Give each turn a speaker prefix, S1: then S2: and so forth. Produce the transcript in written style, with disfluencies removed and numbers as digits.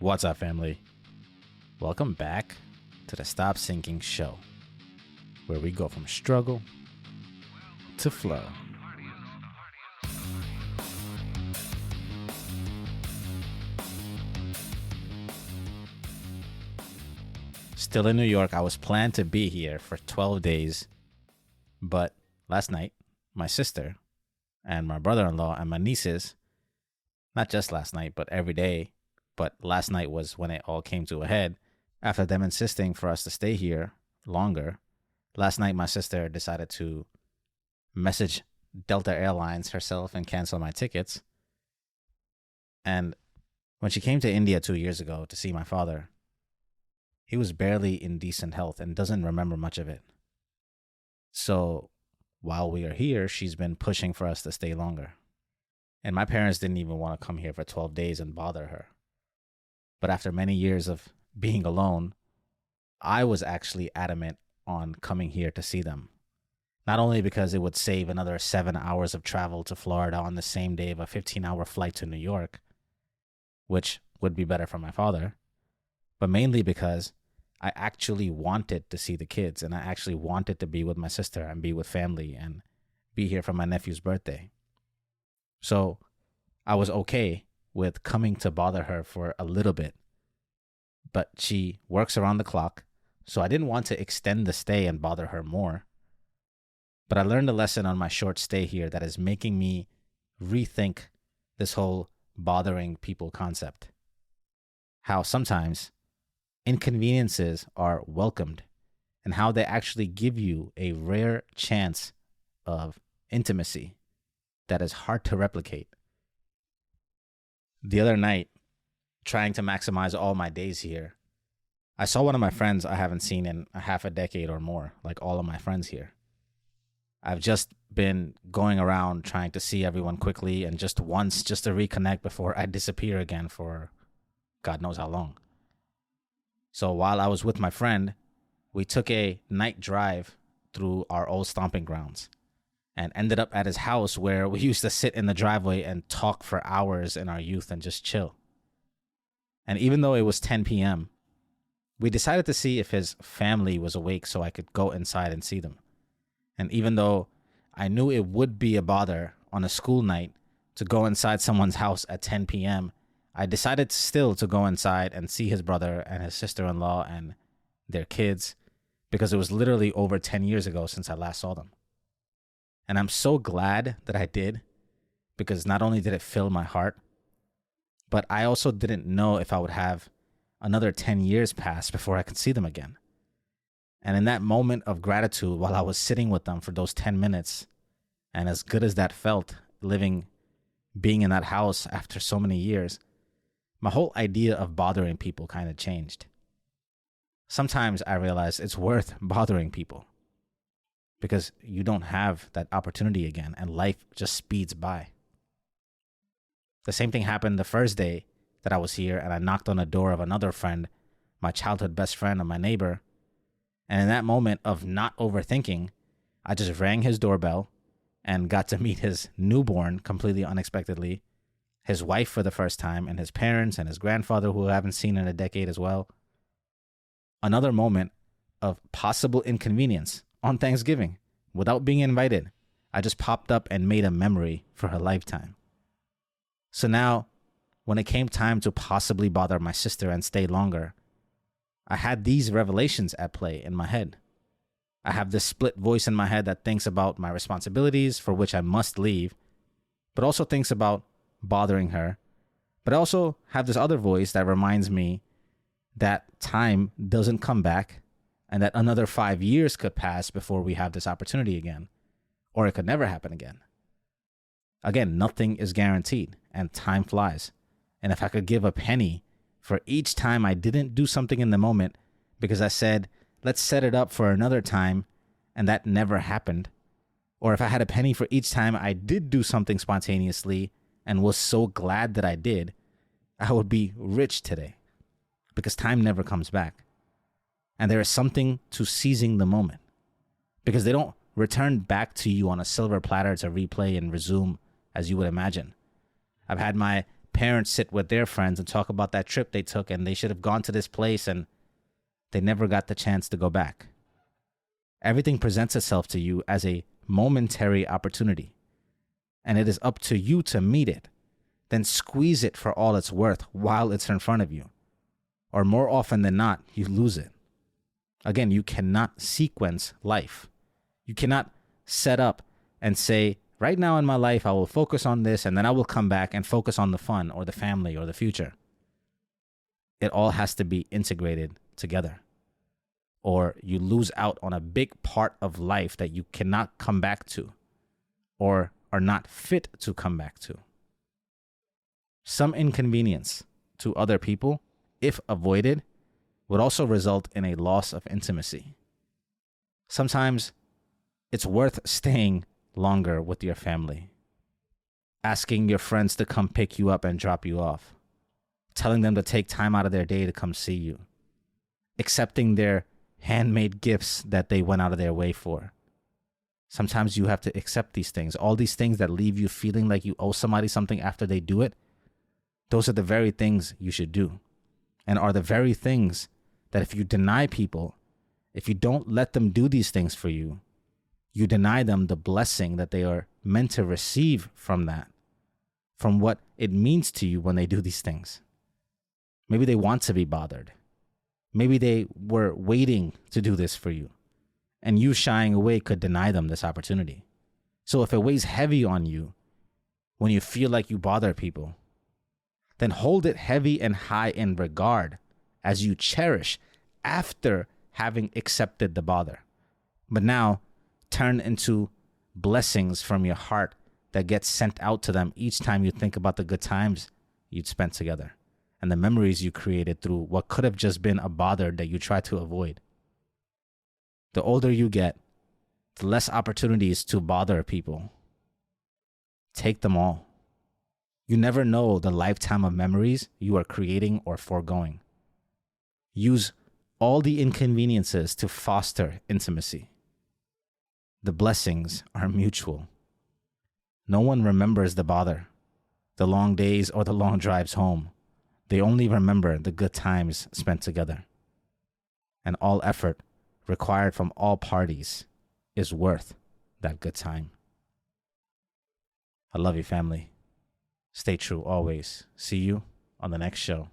S1: What's up, family? Welcome back to the Stop Sinking Show, where we go from struggle to flow. Still in New York. I was planned to be here for 12 days, but last night, my sister and my brother-in-law and my nieces, not just last night, but every day, but last night was when it all came to a head. After them insisting for us to stay here longer, last night my sister decided to message Delta Airlines herself and cancel my tickets. And when she came to India 2 years ago to see my father, he was barely in decent health and doesn't remember much of it. So while we are here, she's been pushing for us to stay longer. And my parents didn't even want to come here for 12 days and bother her. But after many years of being alone, I was actually adamant on coming here to see them. Not only because it would save another 7 hours of travel to Florida on the same day of a 15-hour flight to New York, which would be better for my father, but mainly because I actually wanted to see the kids, and I actually wanted to be with my sister and be with family and be here for my nephew's birthday. So I was okay with coming to bother her for a little bit, but she works around the clock, so I didn't want to extend the stay and bother her more. But I learned a lesson on my short stay here that is making me rethink this whole bothering people concept. How sometimes inconveniences are welcomed, and how they actually give you a rare chance of intimacy that is hard to replicate. The other night, trying to maximize all my days here, I saw one of my friends I haven't seen in a half a decade or more, like all of my friends here. I've just been going around trying to see everyone quickly and just once, just to reconnect before I disappear again for God knows how long. So while I was with my friend, we took a night drive through our old stomping grounds and ended up at his house, where we used to sit in the driveway and talk for hours in our youth and just chill. And even though it was 10 p.m., we decided to see if his family was awake so I could go inside and see them. And even though I knew it would be a bother on a school night to go inside someone's house at 10 p.m., I decided still to go inside and see his brother and his sister-in-law and their kids, because it was literally over 10 years ago since I last saw them. And I'm so glad that I did, because not only did it fill my heart, but I also didn't know if I would have another 10 years pass before I could see them again. And in that moment of gratitude, while I was sitting with them for those 10 minutes, and as good as that felt, being in that house after so many years, my whole idea of bothering people kind of changed. Sometimes I realize it's worth bothering people, because you don't have that opportunity again, and life just speeds by. The same thing happened the first day that I was here, and I knocked on the door of another friend, my childhood best friend and my neighbor. And in that moment of not overthinking, I just rang his doorbell and got to meet his newborn completely unexpectedly, his wife for the first time, and his parents and his grandfather, who I haven't seen in a decade as well. Another moment of possible inconvenience on Thanksgiving without being invited. I just popped up and made a memory for a lifetime. So now, when it came time to possibly bother my sister and stay longer, I had these revelations at play in my head. I have this split voice in my head that thinks about my responsibilities for which I must leave, but also thinks about bothering her. But I also have this other voice that reminds me that time doesn't come back, and that another 5 years could pass before we have this opportunity again, or it could never happen again. Again, nothing is guaranteed, and time flies. And if I could give a penny for each time I didn't do something in the moment because I said, let's set it up for another time, and that never happened, or if I had a penny for each time I did do something spontaneously and was so glad that I did, I would be rich today, because time never comes back. And there is something to seizing the moment, because they don't return back to you on a silver platter to replay and resume as you would imagine. I've had my parents sit with their friends and talk about that trip they took and they should have gone to this place and they never got the chance to go back. Everything presents itself to you as a momentary opportunity, and it is up to you to meet it. Then squeeze it for all it's worth while it's in front of you. Or more often than not, you lose it. Again, you cannot sequence life. You cannot set up and say, right now in my life, I will focus on this, and then I will come back and focus on the fun or the family or the future. It all has to be integrated together, or you lose out on a big part of life that you cannot come back to or are not fit to come back to. Some inconvenience to other people, if avoided, would also result in a loss of intimacy. Sometimes it's worth staying longer with your family, asking your friends to come pick you up and drop you off, telling them to take time out of their day to come see you, accepting their handmade gifts that they went out of their way for. Sometimes you have to accept these things. All these things that leave you feeling like you owe somebody something after they do it, those are the very things you should do, and are the very things that if you deny people, if you don't let them do these things for you, you deny them the blessing that they are meant to receive from that, from what it means to you when they do these things. Maybe they want to be bothered. Maybe they were waiting to do this for you, and you shying away could deny them this opportunity. So if it weighs heavy on you when you feel like you bother people, then hold it heavy and high in regard as you cherish after having accepted the bother. But now turn into blessings from your heart that get sent out to them each time you think about the good times you'd spent together and the memories you created through what could have just been a bother that you tried to avoid. The older you get, the less opportunities to bother people. Take them all. You never know the lifetime of memories you are creating or foregoing. Use all the inconveniences to foster intimacy. The blessings are mutual. No one remembers the bother, the long days, or the long drives home. They only remember the good times spent together. And all effort required from all parties is worth that good time. I love you, family. Stay true always. See you on the next show.